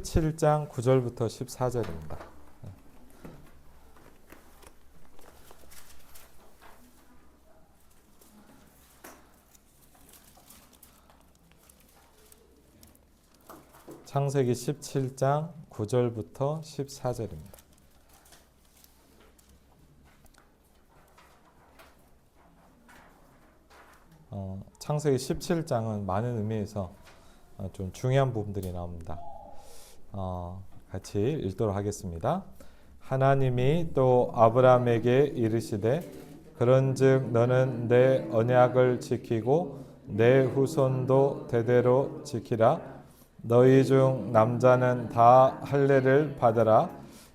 17장 9절부터 14절입니다. 창세기 17장 9절부터 14절입니다. 창세기 17장은 많은 의미에서 좀 중요한 부분들이 나옵니다. 같이 읽도록 하겠습니다. 하나님이 또 아브라함에게 이르시되 그런즉 너는 내 언약을 지키고 내 후손도 대대로 지키라. 너희 중 남자는 다 할례를 받으라.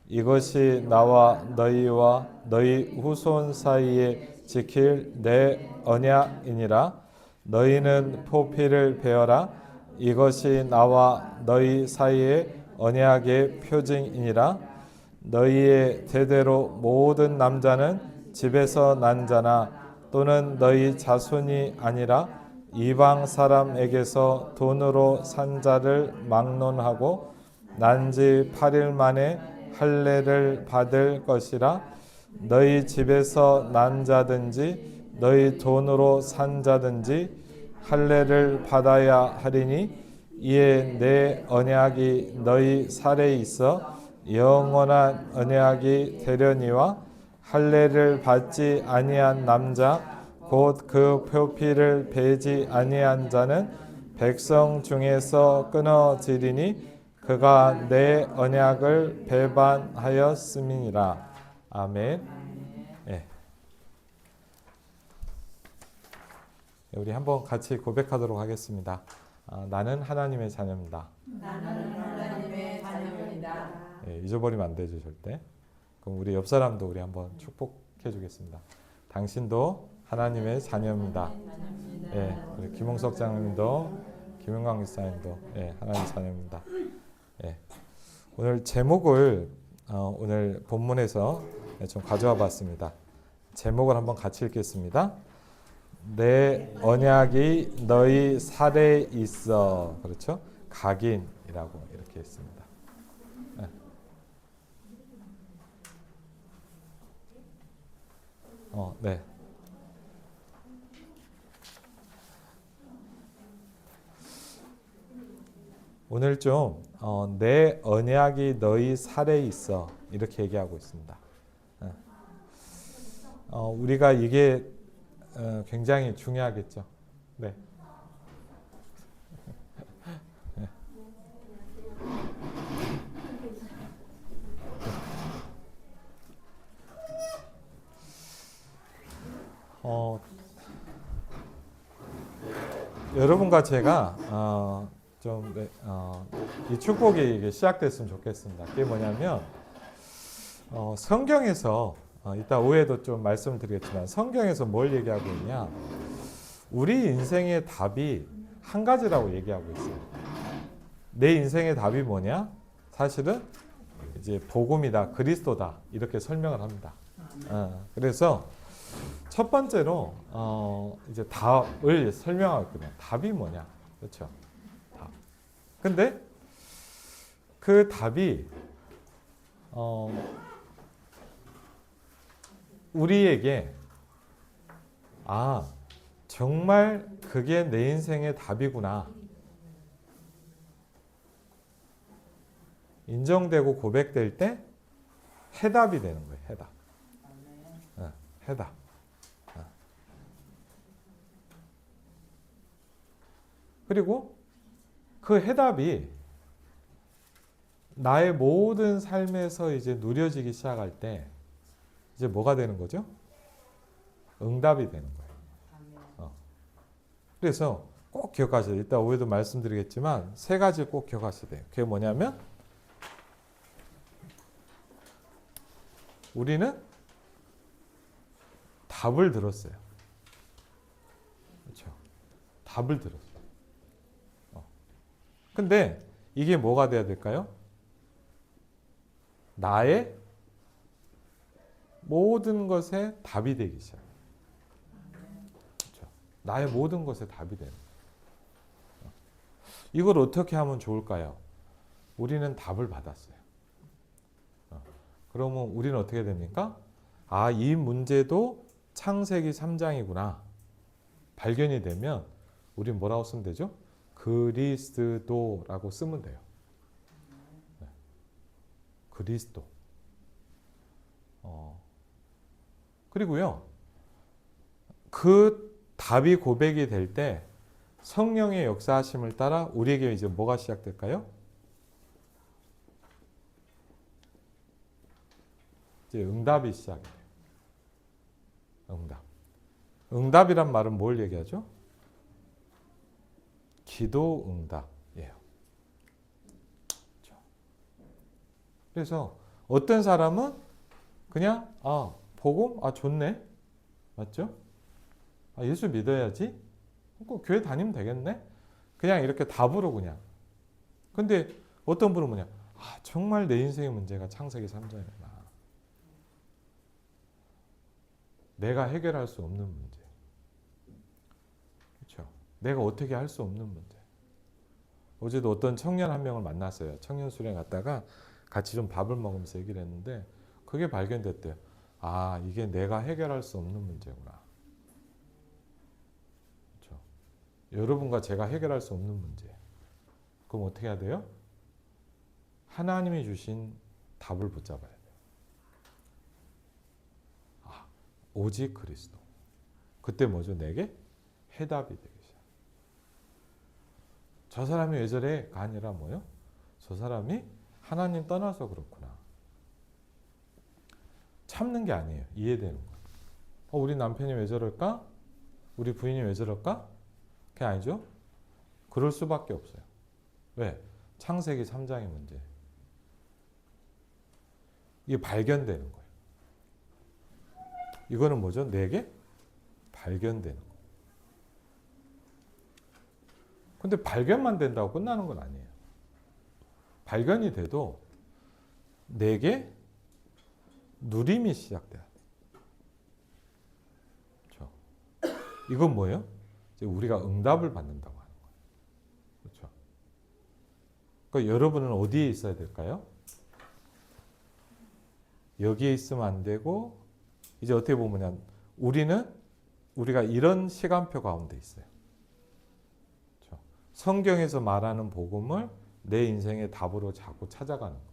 이것이 나와 너희와 너희 후손 사이에 지킬 내 언약이니라. 너희는 포피를 베어라. 이것이 나와 너희 사이의 언약의 표징이니라. 너희의 대대로 모든 남자는 집에서 난 자나 또는 너희 자손이 아니라 이방 사람에게서 돈으로 산 자를 막론하고 난지 8일 만에 할례를 받을 것이라. 너희 집에서 난 자든지 너희 돈으로 산 자든지 할례를 받아야 하리니 이에 내 언약이 너희 살에 있어 영원한 언약이 되려니와 할례를 받지 아니한 남자 곧 그 표피를 베지 아니한 자는 백성 중에서 끊어지리니 그가 내 언약을 배반하였음이니라. 아멘. 네. 우리 한번 같이 고백하도록 하겠습니다. 나는 하나님의 자녀입니다. 나는 하나님의 자녀입니다. 네, 잊어버리면 안 되죠, 절대. 그럼 우리 옆 사람도 우리 한번 축복해 주겠습니다. 당신도 하나님의 자녀입니다. 네, 우리 김홍석 장님도 김영광 목사님도 하나님의 자녀입니다. 네, 오늘 제목을 오늘 본문에서 좀 가져와 봤습니다. 제목을 한번 같이 읽겠습니다. 내 언약이 너희 살에 있어. 그렇죠? 각인이라고 이렇게 했습니다. 네. 오늘 좀 내 언약이 너희 살에 있어 이렇게 얘기하고 있습니다. 우리가 이게 굉장히 중요하겠죠. 네. 여러분과 제가 이 축복이 이게 시작됐으면 좋겠습니다. 그게 뭐냐면 성경에서 이따 오후에도 좀 말씀을 드리겠지만 성경에서 뭘 얘기하고 있냐? 우리 인생의 답이 한 가지라고 얘기하고 있어요. 내 인생의 답이 뭐냐? 사실은 이제 복음이다, 그리스도다 이렇게 설명을 합니다. 그래서 첫 번째로 이제 답을 설명하고 있거든요. 답이 뭐냐? 그렇죠? 답. 근데 그 답이 우리에게 정말 그게 내 인생의 답이구나 인정되고 고백될 때 해답이 되는 거예요. 해답. 해답. 그리고 그 해답이 나의 모든 삶에서 이제 누려지기 시작할 때 이제 뭐가 되는 거죠? 응답이 되는 거예요. 그래서 꼭 기억하셔야 돼요. 이따 오후에도 말씀드리겠지만 세 가지 꼭 기억하셔야 돼요. 그게 뭐냐면 우리는 답을 들었어요. 그렇죠? 답을 들었어요. 근데 이게 뭐가 돼야 될까요? 나의 모든 것에 답이 되기 시작해요. 그렇죠? 나의 모든 것에 답이 되는 거예요. 이걸 어떻게 하면 좋을까요? 우리는 답을 받았어요. 그러면 우리는 어떻게 됩니까? 아, 이 문제도 창세기 3장이구나. 발견이 되면 우린 뭐라고 쓰면 되죠? 그리스도라고 쓰면 돼요. 네. 그리스도. 그리고요, 그 답이 고백이 될 때 성령의 역사하심을 따라 우리에게 이제 뭐가 시작될까요? 이제 응답이 시작돼요. 응답. 응답이란 말은 뭘 얘기하죠? 기도 응답이에요. 그래서 어떤 사람은 그냥 복음 좋네, 맞죠? 예수 믿어야지. 교회 다니면 되겠네. 그냥 이렇게 답으로 그냥. 근데 어떤 분은 뭐냐? 정말 내 인생의 문제가 창세기 3장이구나. 내가 해결할 수 없는 문제. 그렇죠? 내가 어떻게 할 수 없는 문제. 어제도 어떤 청년 한 명을 만났어요. 청년 수련회 갔다가 같이 좀 밥을 먹으면서 얘기를 했는데 그게 발견됐대요. 이게 내가 해결할 수 없는 문제구나. 그렇죠? 여러분과 제가 해결할 수 없는 문제. 그럼 어떻게 해야 돼요? 하나님이 주신 답을 붙잡아야 돼요. 오직 그리스도. 그때 뭐죠? 내게 해답이 되기 시작. 저 사람이 왜 저래가 아니라 뭐요? 저 사람이 하나님 떠나서 그렇구나. 참는 게 아니에요. 이해되는 거예요. 우리 남편이 왜 저럴까? 우리 부인이 왜 저럴까? 그게 아니죠. 그럴 수밖에 없어요. 왜? 창세기 3장의 문제. 이게 발견되는 거예요. 이거는 뭐죠? 내게 발견되는 거예요. 근데 발견만 된다고 끝나는 건 아니에요. 발견이 돼도 내게 누림이 시작돼요. 그렇죠? 이건 뭐예요? 이제 우리가 응답을 받는다고 하는 거예요. 그렇죠? 그러니까 여러분은 어디에 있어야 될까요? 여기에 있으면 안 되고 이제 어떻게 보면 우리가 이런 시간표 가운데 있어요. 그렇죠? 성경에서 말하는 복음을 내 인생의 답으로 자꾸 찾아가는 거예요.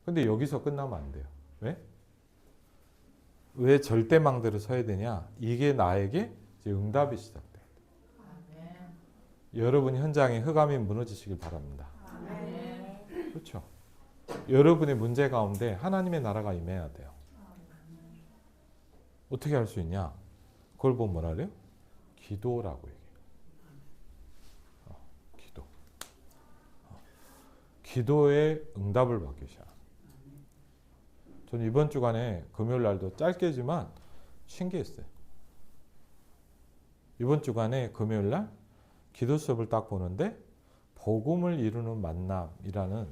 근데 여기서 끝나면 안 돼요. 왜? 왜 절대망대로 서야 되냐? 이게 나에게 이제 응답이 시작돼요. 여러분 현장에 흑암이 무너지시길 바랍니다. 그렇죠? 여러분의 문제 가운데 하나님의 나라가 임해야 돼요. 어떻게 할 수 있냐? 그걸 보면 뭐라 그래요? 기도라고 얘기해요. 기도. 기도의 응답을 받기 시작. 저는 이번 주간에 금요일 날도 짧게지만 신기했어요. 이번 주간에 금요일 날 기도 수업을 딱 보는데 복음을 이루는 만남이라는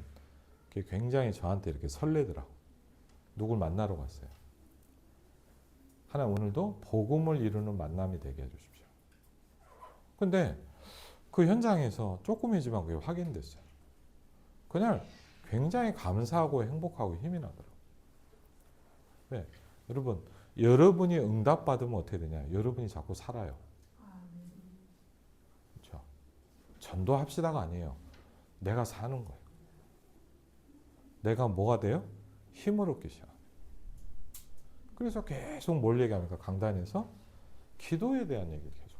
게 굉장히 저한테 이렇게 설레더라고. 누굴 만나러 갔어요. 하나님 오늘도 복음을 이루는 만남이 되게 해주십시오. 근데 그 현장에서 조금이지만 그게 확인됐어요. 그날 굉장히 감사하고 행복하고 힘이 나더라고요. 네. 여러분이 응답받으면 어떻게 되냐? 여러분이 자꾸 살아요. 그렇죠? 전도합시다가 아니에요. 내가 사는 거예요. 내가 뭐가 돼요? 힘을 얻기 시작해요. 그래서 계속 뭘 얘기합니까? 강단에서 기도에 대한 얘기를 계속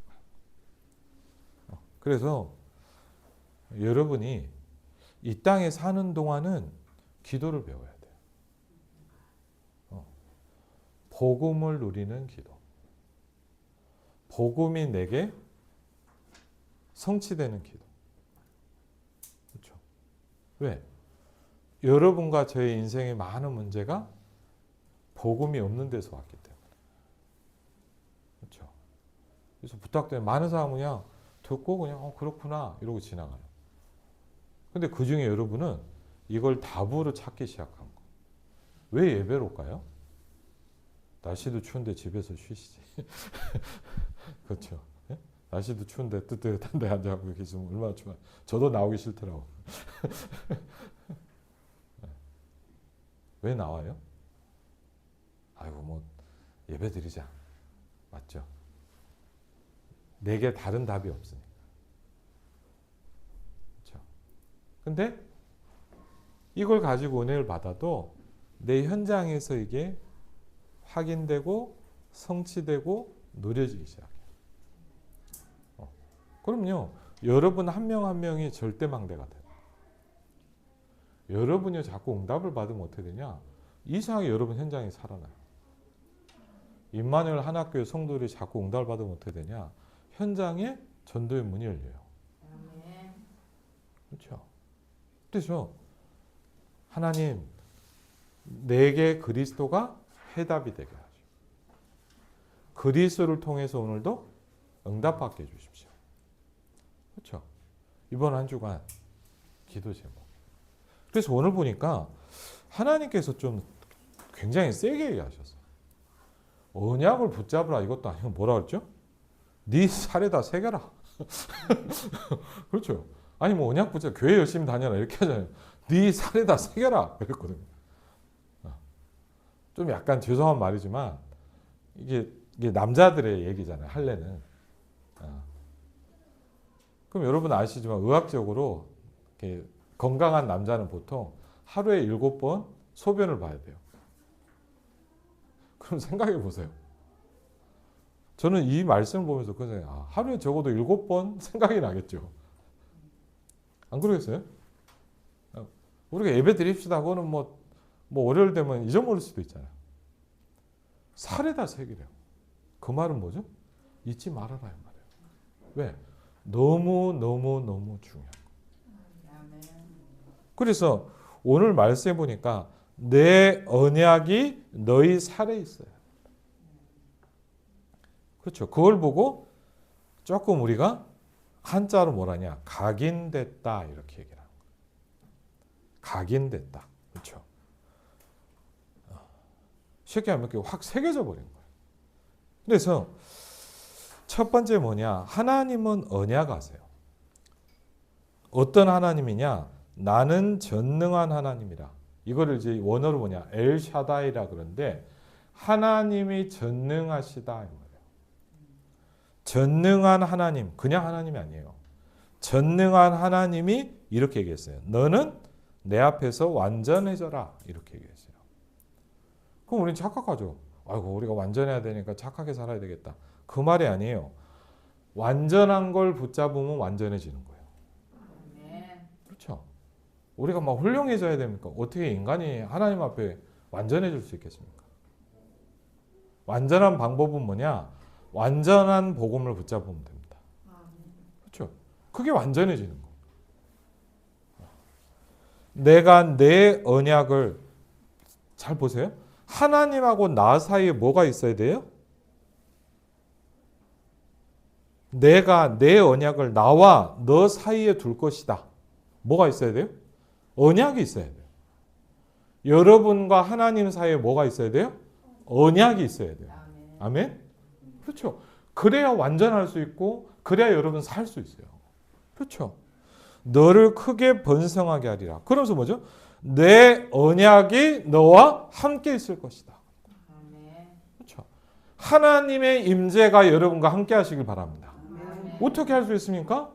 해요. 그래서 여러분이 이 땅에 사는 동안은 기도를 배워야 돼요. 복음을 누리는 기도. 복음이 내게 성취되는 기도. 그렇죠? 왜? 여러분과 저의 인생의 많은 문제가 복음이 없는 데서 왔기 때문에. 그렇죠? 그래서 부탁드려요. 많은 사람은 그냥 듣고 그냥 그렇구나 이러고 지나가요. 근데 그 중에 여러분은 이걸 답으로 찾기 시작한 거. 왜 예배로 올까요? 날씨도 추운데 집에서 쉬시지. 그렇죠? 예? 날씨도 추운데 뜨뜻한 데 앉아서 계시면 얼마나 좋아. 저도 나오기 싫더라고. 왜 나와요? 아이고 뭐 예배 드리자. 맞죠? 내게 다른 답이 없으니까. 그렇죠? 근데 이걸 가지고 은혜를 받아도 내 현장에서 이게 확인되고 성취되고 누려지기 시작해요. 그럼요. 여러분 한 명 한 명이 절대 망대가 돼요. 여러분이 자꾸 응답을 받으면 어떻게 되냐? 이상하게 여러분 현장이 살아나요. 임마누엘 한학교의 성도들이 자꾸 응답을 받으면 어떻게 되냐? 현장에 전도의 문이 열려요. 그렇죠? 그래서 하나님 내게 그리스도가 해답이 되게 하죠. 그리스도를 통해서 오늘도 응답받게 해주십시오. 그렇죠? 이번 한 주간 기도 제목. 그래서 오늘 보니까 하나님께서 좀 굉장히 세게 얘기하셨어요. 언약을 붙잡으라 이것도 아니고 뭐라 그랬죠? 네 살에다 새겨라. 그렇죠? 아니 뭐 언약 붙잡 교회 열심히 다녀라 이렇게 하잖아요. 네 살에다 새겨라 그랬거든요. 좀 약간 죄송한 말이지만 이게 남자들의 얘기잖아요. 할례는. 그럼 여러분 아시지만 의학적으로 이렇게 건강한 남자는 보통 하루에 7번 소변을 봐야 돼요. 그럼 생각해 보세요. 저는 이 말씀을 보면서 그 생각, 하루에 적어도 7번 생각이 나겠죠. 안 그러겠어요? 우리가 예배 드립시다. 그거는 뭐 월요일 되면 잊어버릴 수도 있잖아요. 살에다 새기래요. 그 말은 뭐죠? 잊지 말아라 이 말이에요. 왜? 너무 중요한 거. 그래서 오늘 말씀해 보니까 내 언약이 너희 살에 있어요. 그렇죠. 그걸 보고 조금 우리가 한자로 뭐라냐? 각인됐다 이렇게 얘기를 하는 거예요. 각인됐다. 그렇죠. 쉽게 하면 확 새겨져 버린 거예요. 그래서 첫 번째 뭐냐? 하나님은 언약하세요. 어떤 하나님이냐? 나는 전능한 하나님이라. 이거를 이제 원어로 뭐냐? 엘샤다이라 그러는데 하나님이 전능하시다 이 말이에요. 전능한 하나님, 그냥 하나님이 아니에요. 전능한 하나님이 이렇게 얘기했어요. 너는 내 앞에서 완전해져라 이렇게 얘기했어요. 그럼 우리는 착각하죠. 아이고 우리가 완전해야 되니까 착하게 살아야 되겠다. 그 말이 아니에요. 완전한 걸 붙잡으면 완전해지는 거예요. 그렇죠? 우리가 막 훌륭해져야 됩니까? 어떻게 인간이 하나님 앞에 완전해질 수 있겠습니까? 완전한 방법은 뭐냐? 완전한 복음을 붙잡으면 됩니다. 그렇죠? 그게 완전해지는 거예요. 내가 내 언약을 잘 보세요. 하나님하고 나 사이에 뭐가 있어야 돼요? 내가 내 언약을 나와 너 사이에 둘 것이다. 뭐가 있어야 돼요? 언약이 있어야 돼요. 여러분과 하나님 사이에 뭐가 있어야 돼요? 언약이 있어야 돼요. 아멘? 그렇죠. 그래야 완전할 수 있고 그래야 여러분 살 수 있어요. 그렇죠. 너를 크게 번성하게 하리라. 그러면서 뭐죠? 내 언약이 너와 함께 있을 것이다. 그렇죠. 하나님의 임재가 여러분과 함께 하시길 바랍니다. 어떻게 할 수 있습니까?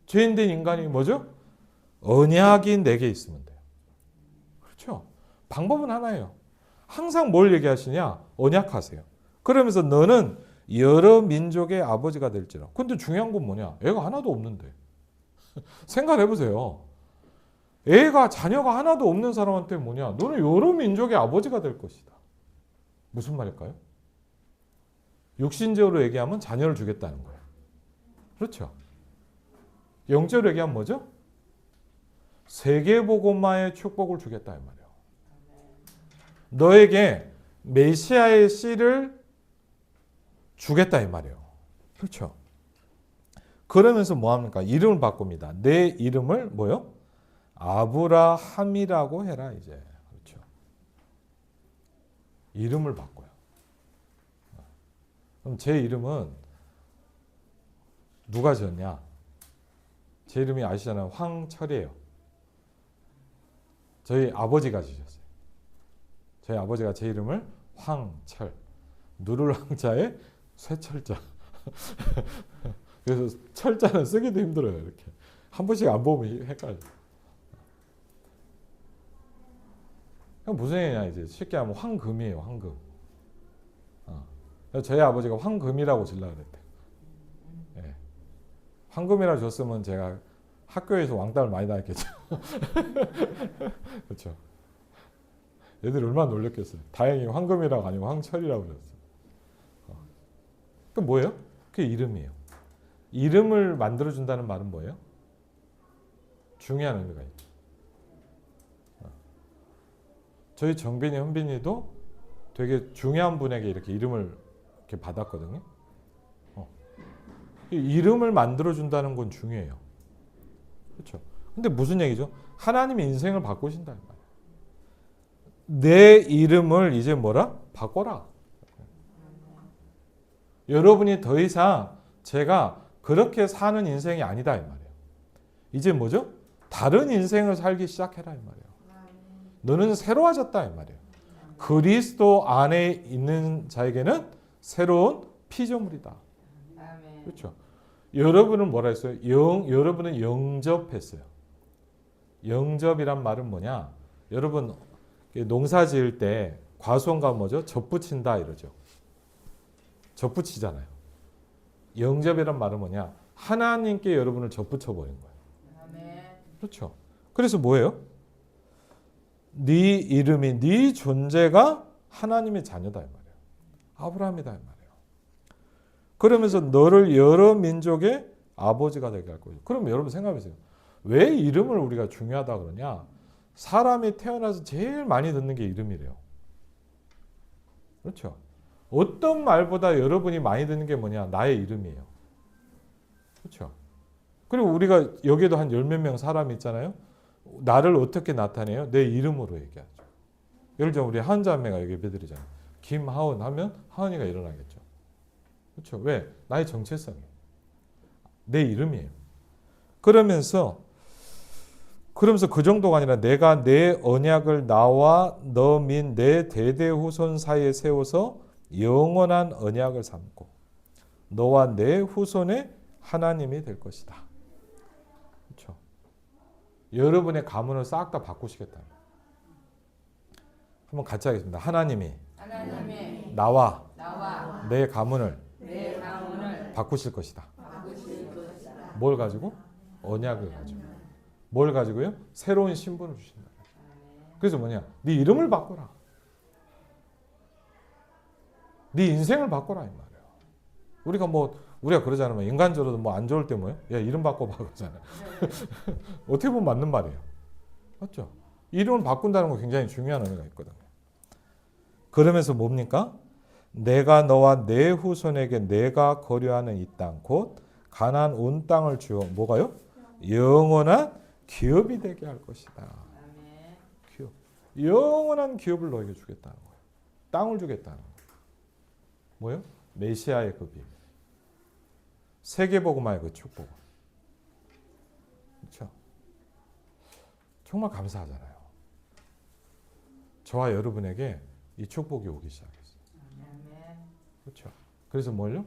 죄인된 인간이 뭐죠? 언약이 내게 있으면 돼요. 그렇죠. 방법은 하나예요. 항상 뭘 얘기하시냐? 언약하세요. 그러면서 너는 여러 민족의 아버지가 될지라. 근데 중요한 건 뭐냐? 애가 하나도 없는데. 생각해 보세요. 자녀가 하나도 없는 사람한테 뭐냐? 너는 여러 민족의 아버지가 될 것이다. 무슨 말일까요? 육신적으로 얘기하면 자녀를 주겠다는 거예요. 그렇죠. 영적으로 얘기하면 뭐죠? 세계복음화의 축복을 주겠다 이 말이에요. 너에게 메시아의 씨를 주겠다 이 말이에요. 그렇죠. 그러면서 뭐 합니까? 이름을 바꿉니다. 내 이름을 뭐요? 아브라함이라고 해라 이제. 그렇죠. 이름을 바꿔요. 그럼 제 이름은 누가 지었냐? 제 이름이 아시잖아요. 황철이에요. 저희 아버지가 지으셨어요. 저희 아버지가 제 이름을 황철. 누를 황자에 쇠철자. 그래서 철자는 쓰기도 힘들어요. 이렇게 한 번씩 안 보면 헷갈려. 무슨 얘기냐 이제 쉽게 하면 황금이에요. 황금. 저희 아버지가 황금이라고 질라 그랬대요. 예. 황금이라고 줬으면 제가 학교에서 왕따를 많이 당했겠죠. 그렇죠. 얘들이 얼마나 놀랬겠어요. 다행히 황금이라고 아니고 황철이라고 그랬어요. 그 뭐예요? 그게 이름이에요. 이름을 만들어준다는 말은 뭐예요? 중요한 의미가 있죠. 저희 정빈이, 현빈이도 되게 중요한 분에게 이렇게 이름을 이렇게 받았거든요. 이 이름을 만들어준다는 건 중요해요. 그렇죠. 근데 무슨 얘기죠? 하나님이 인생을 바꾸신다. 내 이름을 이제 뭐라? 바꿔라. 여러분이 더 이상 제가 그렇게 사는 인생이 아니다 이 말이에요. 이제 뭐죠? 다른 인생을 살기 시작해라 이 말이에요. 너는 새로워졌다 이 말이에요. 그리스도 안에 있는 자에게는 새로운 피조물이다. 그렇죠. 여러분은 뭐라 했어요? 여러분은 영접했어요. 영접이란 말은 뭐냐? 여러분 농사 지을 때 과수원가 뭐죠? 접붙인다 이러죠. 접붙이잖아요. 영접이란 말은 뭐냐? 하나님께 여러분을 접붙여 버린 거예요. 그렇죠. 그래서 뭐예요? 네 이름이, 네 존재가 하나님의 자녀다 이 말이에요. 아브라함이다 이 말이에요. 그러면서 너를 여러 민족의 아버지가 되게 할 거예요. 그럼 여러분 생각해보세요. 왜 이름을 우리가 중요하다 그러냐? 사람이 태어나서 제일 많이 듣는 게 이름이래요. 그렇죠. 어떤 말보다 여러분이 많이 듣는 게 뭐냐? 나의 이름이에요. 그렇죠. 그리고 우리가 여기에도 한 열 몇 명 사람이 있잖아요. 나를 어떻게 나타내요? 내 이름으로 얘기하죠. 예를 들어 우리 하은 자매가 여기 예배드리잖아요. 김하은 하면 하은이가 일어나겠죠. 그렇죠. 왜? 나의 정체성이에요. 내 이름이에요. 그러면서 그 정도가 아니라 내가 내 언약을 나와 너 민 내 대대 후손 사이에 세워서 영원한 언약을 삼고 너와 내 후손의 하나님이 될 것이다. 그렇죠. 여러분의 가문을 싹 다 바꾸시겠다. 한번 같이 하겠습니다. 하나님이 나와 내 가문을 바꾸실 것이다. 뭘 가지고? 언약을 가지고. 뭘 가지고요? 새로운 신분을 주신다. 그래서 뭐냐? 네 이름을 바꿔라. 네 인생을 바꿔라 이 말이에요. 우리가 그러잖아요. 인간적으로도 뭐 안 좋을 때 뭐예요? 야 이름 바꿔봐 그러잖아요. 어떻게 보면 맞는 말이에요. 맞죠? 이름을 바꾼다는 거 굉장히 중요한 의미가 있거든요. 그러면서 뭡니까? 내가 너와 내 후손에게 내가 거류하는 이 땅 곧 가나안 온 땅을 주어 뭐가요? 영원한 기업이 되게 할 것이다. 기업. 영원한 기업을 너에게 주겠다는 거예요. 땅을 주겠다는 거예요. 뭐예요? 메시아의 급이. 세계복음화의 그 축복. 그렇죠? 정말 감사하잖아요. 저와 여러분에게 이 축복이 오기 시작했어요. 그렇죠? 그래서 뭘요?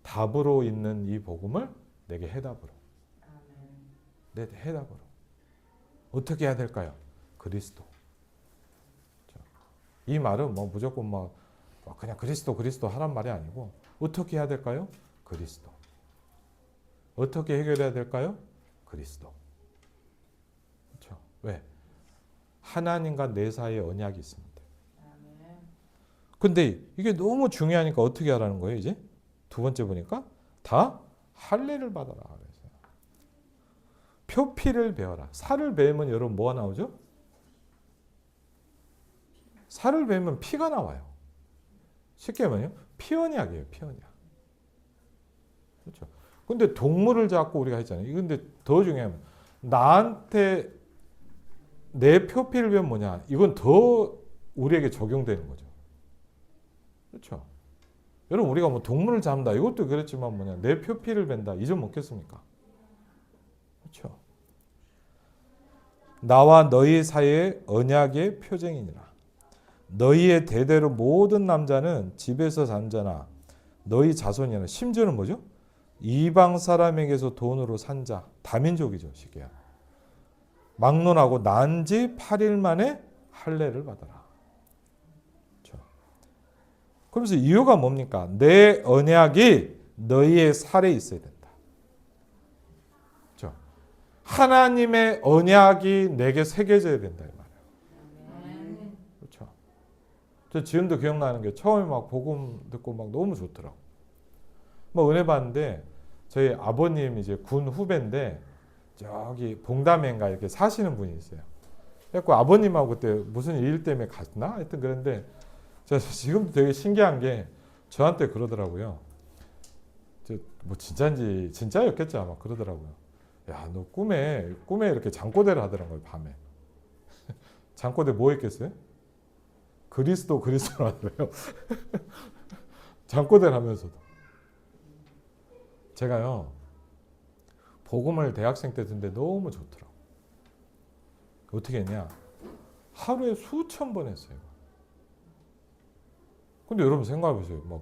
답으로 있는 이 복음을 내게 해답으로. 내 해답으로. 어떻게 해야 될까요? 그리스도. 그렇죠? 이 말은 뭐 무조건 그냥 그리스도 하란 말이 아니고 어떻게 해야 될까요? 그리스도. 어떻게 해결해야 될까요? 그리스도. 그렇죠? 왜? 하나님과 내 사이에 언약이 있습니다. 근데 이게 너무 중요하니까 어떻게 하라는 거예요, 이제? 두 번째 보니까 다 할례를 받아라 그랬어요. 표피를 베어라. 살을 베면 여러분 뭐가 나오죠? 살을 베면 피가 나와요. 쉽게 말해요. 피언약이에요, 피언약. 그렇죠. 근데 동물을 잡고 우리가 했잖아요. 근데 더 중요한 건 나한테 내 표피를 베면 뭐냐? 이건 더 우리에게 적용되는 거죠. 그렇죠. 여러분 우리가 뭐 동물을 잡는다 이것도 그랬지만 뭐냐 내 표피를 벤다 잊어먹겠습니까? 그렇죠. 나와 너희 사이의 언약의 표징이니라. 너희의 대대로 모든 남자는 집에서 산 자나 너희 자손이나 심지어는 뭐죠? 이방 사람에게서 돈으로 산 자, 다민족이죠. 시기야. 막론하고 난지 8일 만에 할례를 받아라. 그렇죠. 그러면서 이유가 뭡니까? 내 언약이 너희의 살에 있어야 된다. 그렇죠. 하나님의 언약이 내게 새겨져야 된다 이 말이에요. 그렇죠. 저 지금도 기억나는 게 처음에 막 복음 듣고 막 너무 좋더라고. 뭐 은혜 받는데 저희 아버님 이제 군 후배인데 저기 봉담회인가 이렇게 사시는 분이 있어요. 그래서 아버님하고 그때 무슨 일 때문에 갔나? 하여튼 그런데 제가 지금도 되게 신기한 게 저한테 그러더라고요. 뭐 진짜인지 진짜였겠죠 아마 그러더라고요. 야, 너 꿈에 이렇게 잠꼬대를 하더라고요 밤에. 잠꼬대 뭐 했겠어요? 그리스도로 하더라고요. 잠꼬대를 하면서도. 제가요 복음을 대학생 때 듣는데 너무 좋더라고요. 어떻게 했냐? 하루에 수천 번 했어요. 근데 여러분 생각해 보세요. 막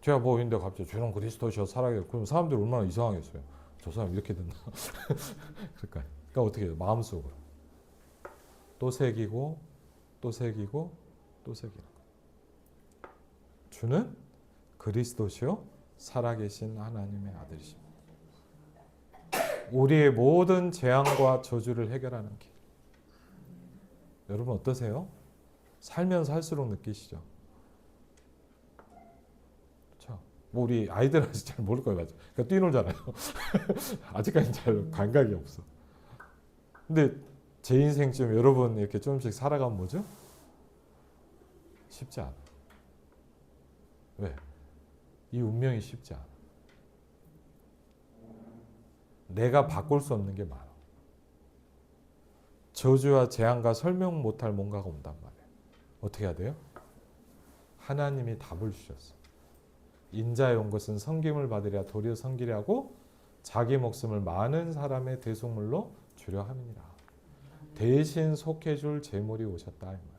제가 뭐 있는데 갑자기 주는 그리스도시여 살아계 그럼 사람들이 얼마나 이상하겠어요. 저 사람 이렇게 된다. 그러니까 어떻게 해요? 마음속으로 또 새기고 또 새기고 또 새기는 거예요. 주는 그리스도시요 살아계신 하나님의 아들이십니다. 우리의 모든 재앙과 저주를 해결하는 길. 여러분 어떠세요? 살면서 할수록 느끼시죠? 그렇죠? 뭐 우리 아이들 아직 잘 모를 거예요, 맞죠? 그러니까 뛰놀잖아요. 아직까지 잘 감각이 없어. 근데 제 인생쯤 여러분 이렇게 조금씩 살아가면 뭐죠? 쉽지 않아. 왜? 이 운명이 쉽지 않아. 내가 바꿀 수 없는 게 많아. 저주와 재앙과 설명 못할 뭔가가 온단 말이에요. 어떻게 해야 돼요? 하나님이 답을 주셨어. 인자에 온 것은 섬김을 받으랴 도리어 섬기려 하고 자기 목숨을 많은 사람의 대속물로 주려 함이니라. 대신 속해줄 제물이 오셨다 이 말이에요.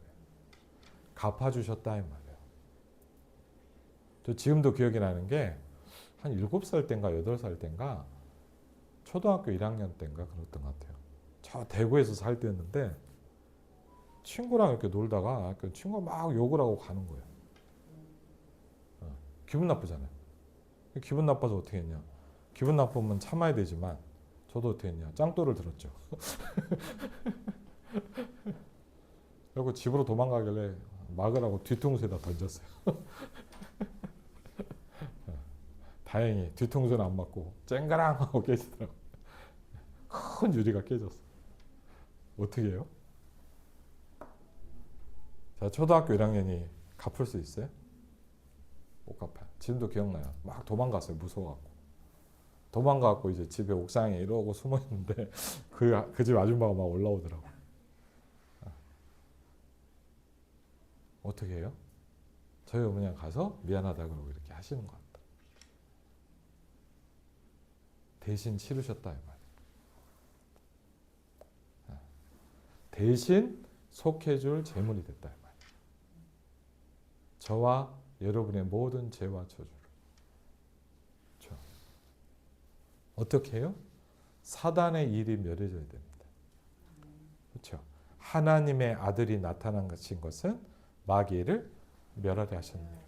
갚아주셨다 이 말이에요. 저 지금도 기억이 나는 게 한 7살 땐가 8살 땐가 초등학교 1학년 때인가 그랬던 것 같아요. 저 대구에서 살 때였는데 친구랑 이렇게 놀다가 친구가 막 욕을 하고 가는 거예요. 기분 나쁘잖아요. 기분 나빠서 어떻게 했냐. 기분 나쁘면 참아야 되지만 저도 어떻게 했냐. 짱돌을 들었죠. 그리고 집으로 도망가길래 막으라고 뒤통수에다 던졌어요. 다행히 뒤통수는 안 맞고 쨍가랑 하고 깨지더라고요. 큰 유리가 깨졌어. 어떻게 해요? 자, 초등학교 1학년이 갚을 수 있어요? 못 갚아요. 지금도 기억나요. 막 도망갔어요. 무서워갖고. 도망가갖고 이제 집에 옥상에 이러고 숨어있는데 그 집 아줌마가 막 올라오더라고. 어떻게 해요? 저희 어머니가 가서 미안하다 그러고 이렇게 하시는 것 같다. 대신 치르셨다 이 말이에요. 대신 속해줄 제물이 됐다 이 말이에요. 저와 여러분의 모든 죄와 저주를. 그렇죠? 어떻게 해요? 사단의 일이 멸해져야 됩니다. 그렇죠? 하나님의 아들이 나타난 것은 마귀를 멸하게 하셨네요.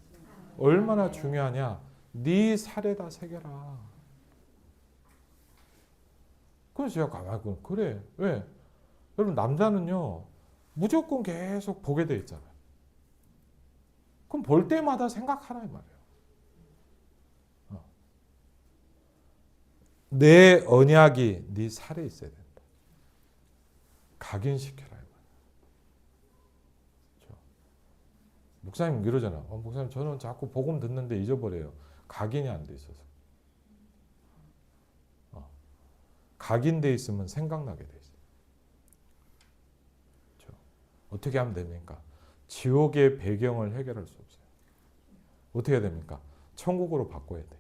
얼마나 중요하냐? 네 살에다 새겨라. 그래서 제가 가만히 그래. 왜? 여러분 남자는요 무조건 계속 보게 돼 있잖아요. 그럼 볼 때마다 생각하라 이 말이에요. 내 언약이 네 살에 있어야 된다. 각인시켜라 이 말이에요. 그렇죠? 목사님 이러잖아. 목사님 저는 자꾸 복음 듣는데 잊어버려요. 각인이 안 돼 있어서. 각인돼 있으면 생각나게 돼 있어요. 그렇죠? 어떻게 하면 됩니까? 지옥의 배경을 해결할 수 없어요. 어떻게 해야 됩니까? 천국으로 바꿔야 돼.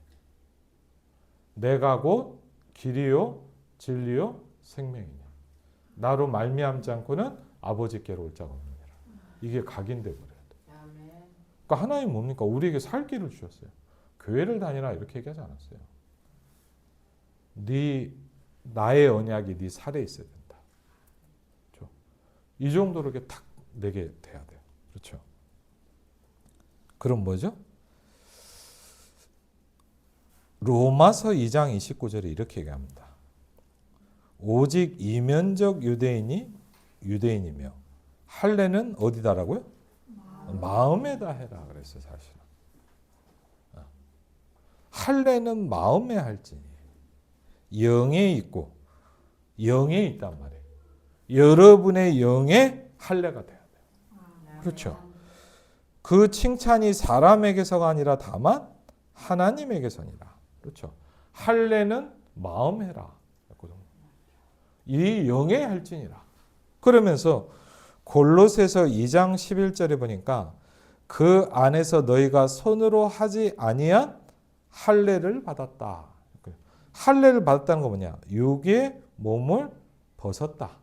내가 곧 길이요 진리요 생명이냐. 나로 말미암지 않고는 아버지께로 올 자가 없느니라. 이게 각인돼 버려야 돼. 그러니까 하나님 뭡니까? 우리에게 살 길을 주셨어요. 교회를 다니라 이렇게 얘기하지 않았어요. 나의 언약이 네 살에 있어야 된다. 그렇죠? 이 정도로 이렇게 탁 내게 돼야 돼요. 그렇죠? 그럼 뭐죠? 로마서 2장 29절에 이렇게 얘기합니다. 오직 이면적 유대인이 유대인이며 할례는 어디다라고요? 마음에다 해라 그랬어요. 사실은. 할례는 마음에 할지니 영에 있고 영에 있단 말이에요. 여러분의 영에 할례가 돼야 돼요. 그렇죠? 그 칭찬이 사람에게서가 아니라 다만 하나님에게서니라. 그렇죠? 할례는 마음에 해라. 이 영에 할지니라. 그러면서 골로새서 2장 11절에 보니까 그 안에서 너희가 손으로 하지 아니한 할례를 받았다. 할례를 받았다는 거 뭐냐? 육의 몸을 벗었다.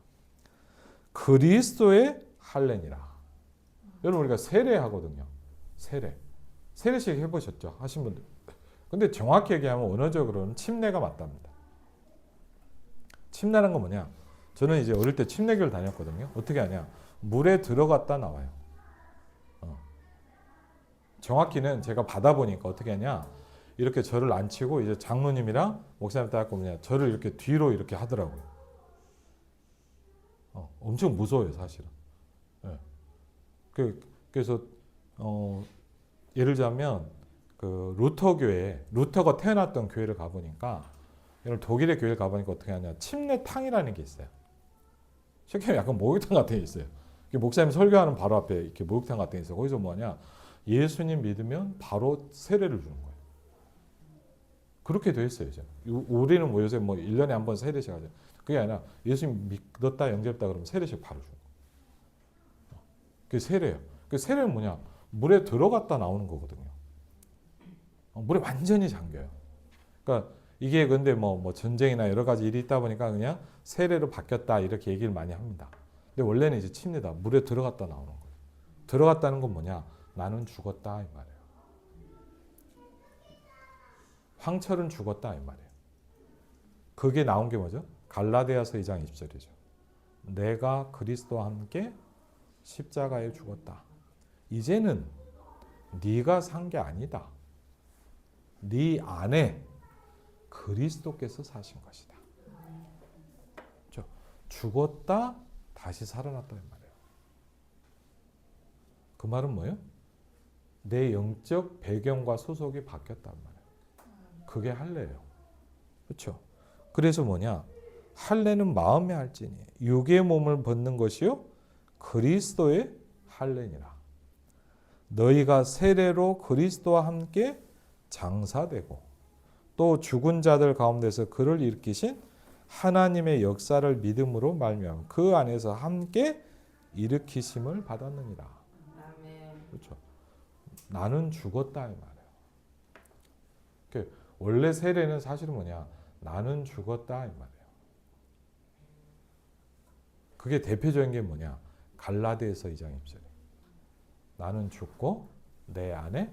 그리스도의 할례니라. 여러분 우리가 세례하거든요. 세례식 해보셨죠? 하신 분들. 근데 정확히 얘기하면 언어적으로는 침례가 맞답니다. 침례라는 건 뭐냐? 저는 이제 어릴 때 침례교를 다녔거든요. 어떻게 하냐? 물에 들어갔다 나와요. 정확히는 제가 받아보니까 어떻게 하냐? 이렇게 저를 앉히고 이제 장로님이랑 목사님 따라고 뭐냐? 저를 이렇게 뒤로 이렇게 하더라고요. 엄청 무서워요, 사실은. 네. 그래서 예를 들자면 그 루터가 태어났던 교회를 가보니까 독일의 교회를 가보니까 어떻게 하냐? 침례탕이라는 게 있어요. 실제 약간 목욕탕 같은 게 있어요. 목사님 설교하는 바로 앞에 이렇게 목욕탕 같은 게 있어요. 거기서 뭐냐? 예수님 믿으면 바로 세례를 주는 거예요. 그렇게 돼 있어요, 이제. 우리는 뭐 요새 뭐 1년에 한 번 세례식 하죠. 그게 아니라 예수님 믿었다, 영접했다 그러면 세례식 바로 주는 거예요. 그게 세례예요. 그 세례는 뭐냐? 물에 들어갔다 나오는 거거든요. 물에 완전히 잠겨요. 그러니까 이게 근데 뭐 전쟁이나 여러 가지 일이 있다 보니까 그냥 세례로 바뀌었다 이렇게 얘기를 많이 합니다. 근데 원래는 이제 침례다. 물에 들어갔다 나오는 거예요. 들어갔다는 건 뭐냐? 나는 죽었다 이 말이에요. 황철은 죽었다 이 말이에요. 그게 나온 게 뭐죠? 갈라디아서 2장 20절이죠. 내가 그리스도와 함께 십자가에 죽었다. 이제는 네가 산 게 아니다. 네 안에 그리스도께서 사신 것이다. 그렇죠? 죽었다 다시 살아났다 이 말이에요. 그 말은 뭐예요? 내 영적 배경과 소속이 바뀌었단 말이에요. 그게 할례예요. 그렇죠? 그래서 뭐냐? 할례는 마음에 할지니 육의 몸을 벗는 것이요 그리스도의 할례니라. 너희가 세례로 그리스도와 함께 장사되고 또 죽은 자들 가운데서 그를 일으키신 하나님의 역사를 믿음으로 말미암아 그 안에서 함께 일으키심을 받았느니라. 그렇죠? 나는 죽었다 이 말이에요. 원래 세례는 사실은 뭐냐? 나는 죽었다 이 말이에요. 그게 대표적인 게 뭐냐? 갈라디아서 2장 20절에 나는 죽고 내 안에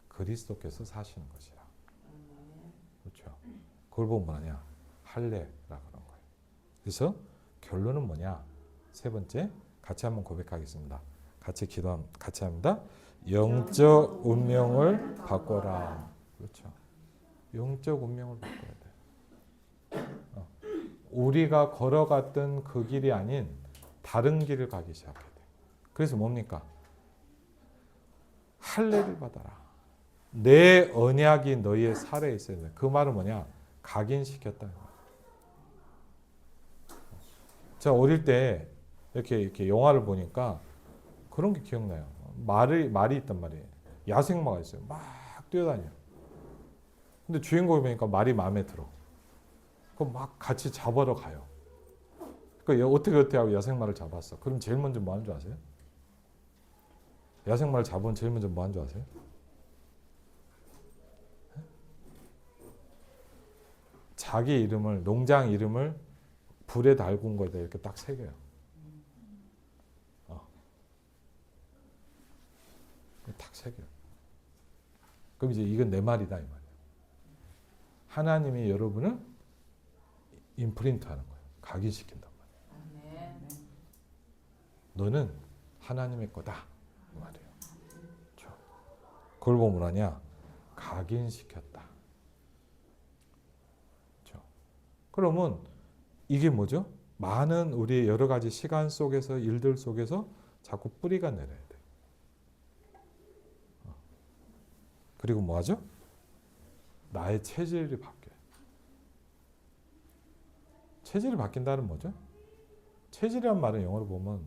그리스도께서 사시는 것이라. 그렇죠? 그걸 보면 뭐냐? 할례라 그런 거예요. 그래서 결론은 뭐냐? 세 번째 같이 한번 고백하겠습니다. 같이 합니다. 영적 운명을 바꿔라. 그렇죠? 영적 운명을 바꿔야 돼. 우리가 걸어갔던 그 길이 아닌 다른 길을 가기 시작해야 돼. 그래서 뭡니까? 할례를 받아라. 내 언약이 너희의 살에 있어야 돼. 그 말은 뭐냐? 각인시켰다. 제가 어릴 때 이렇게 영화를 보니까 그런 게 기억나요. 말이 있단 말이에요. 야생마가 있어요. 막 뛰어다녀요. 근데 주인공이 보니까 말이 마음에 들어. 그럼 막 같이 잡으러 가요. 그러니까 어떻게 하고 야생마를 잡았어. 그럼 제일 먼저 뭐 하는 줄 아세요? 야생마를 잡으면 제일 먼저 뭐 하는 줄 아세요? 자기 이름을 농장 이름을 불에 달군 거에다 이렇게 딱 새겨요. 딱 새겨요. 그럼 이제 이건 내 말이다 이 말이에요. 하나님이 여러분을 임프린트하는 거예요. 각인시킨단 말이에요. 너는 하나님의 거다 이 말이에요. 그렇죠? 그걸 보면 뭐냐? 각인시켰다. 그렇죠? 그러면 이게 뭐죠? 많은 우리의 여러 가지 시간 속에서 일들 속에서 자꾸 뿌리가 내려야 돼. 그리고 뭐하죠? 나의 체질이 바뀌어요. 체질이 바뀐다는 뭐죠? 체질이란 말은 영어로 보면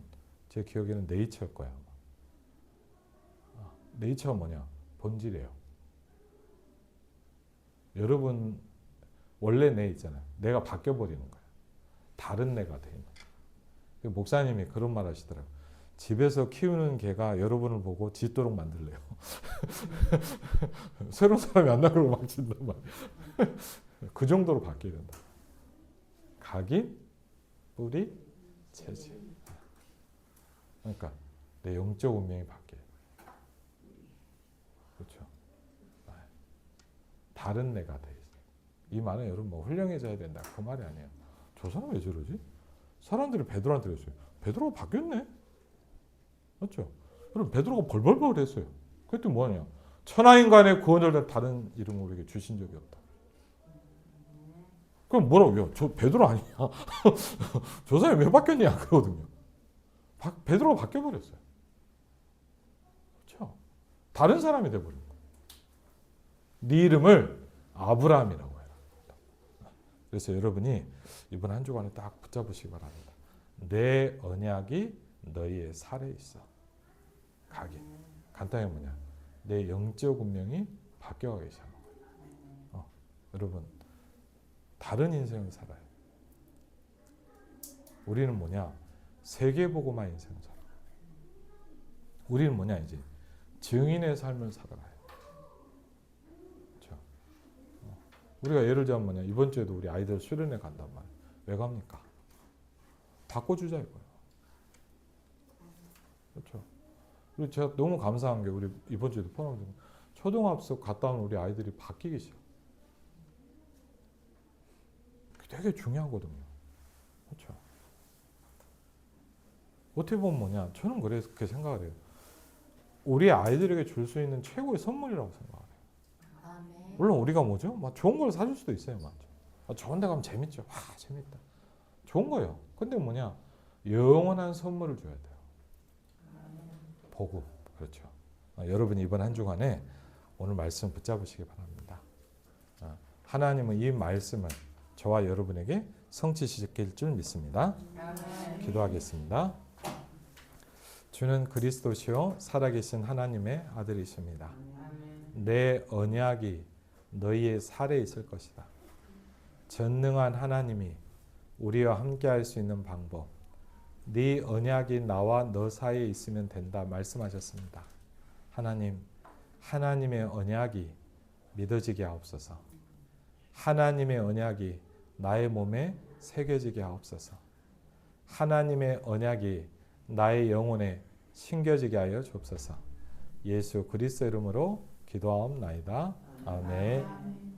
제 기억에는 네이처일 거예요. 네이처가 뭐냐? 본질이에요. 여러분 원래 내 있잖아요. 내가 바뀌어버리는 거예요. 다른 내가 돼 있는 거예요. 목사님이 그런 말 하시더라고요. 집에서 키우는 개가 여러분을 보고 짖도록 만들래요. 새로운 사람이 안 나가고 막 짖단 말이에요. 그 정도로 바뀌어야 된다. 각인, 뿌리, 체질. 그러니까 내 영적 운명이 바뀌어요. 그렇죠. 다른 내가 돼 있어요. 이 말은 여러분 뭐 훌륭해져야 된다. 그 말이 아니에요. 저 사람 왜 저러지? 사람들이 베드로한테 그랬어요. 베드로가 바뀌었네. 맞죠? 그럼 베드로가 벌벌벌 했어요. 그랬더니 뭐하냐? 천하인간의 구원을 다른 이름으로 우리에게 주신 적이 없다. 그럼 뭐라고요? 저 베드로 아니냐? 저 사람이 왜 바뀌었냐? 그러거든요. 베드로가 바뀌어버렸어요. 그렇죠? 다른 사람이 돼버린 거예요. 네 이름을 아브라함이라고 해라. 그래서 여러분이 이번 한 주간에 딱 붙잡으시기 바랍니다. 내 언약이 너희의 살에 있어. 각인. 간단히 뭐냐? 내 영적 운명이 바뀌어가기 시작한 거예요. 여러분 다른 인생을 살아요. 우리는 뭐냐? 세계보고만 인생을 살아. 우리는 뭐냐 이제 증인의 삶을 살아가요. 그렇죠? 우리가 예를 들면 뭐냐? 이번 주에도 우리 아이들 수련회 간단 말이에요. 왜 갑니까? 바꿔주자 이거예요. 그렇죠. 그리고 제가 너무 감사한 게 우리 이번 주에도 포럼에 초등학교 갔다 온 우리 아이들이 바뀌기 시작. 되게 중요하거든요. 그렇죠. 어떻게 보면 뭐냐? 저는 그렇게 생각을 해요. 우리 아이들에게 줄 수 있는 최고의 선물이라고 생각을 해요. 물론 우리가 뭐죠? 막 좋은 걸 사줄 수도 있어요, 맞죠? 좋은 데 가면 재밌죠. 와, 재밌다. 좋은 거예요. 근데 뭐냐? 영원한 선물을 줘야 돼요. 복음. 그렇죠. 여러분이 이번 한 주간에 오늘 말씀 붙잡으시기 바랍니다. 하나님은 이 말씀을 저와 여러분에게 성취시킬 줄 믿습니다. 기도하겠습니다. 주는 그리스도시요 살아계신 하나님의 아들이십니다. 내 언약이 너희의 살에 있을 것이다. 전능한 하나님이 우리와 함께할 수 있는 방법, 네 언약이 나와 너 사이에 있으면 된다 말씀하셨습니다. 하나님, 하나님의 언약이 믿어지게 하옵소서. 하나님의 언약이 나의 몸에 새겨지게 하옵소서. 하나님의 언약이 나의 영혼에 심겨지게 하여 주옵소서. 예수 그리스도 이름으로 기도하옵나이다. 아멘.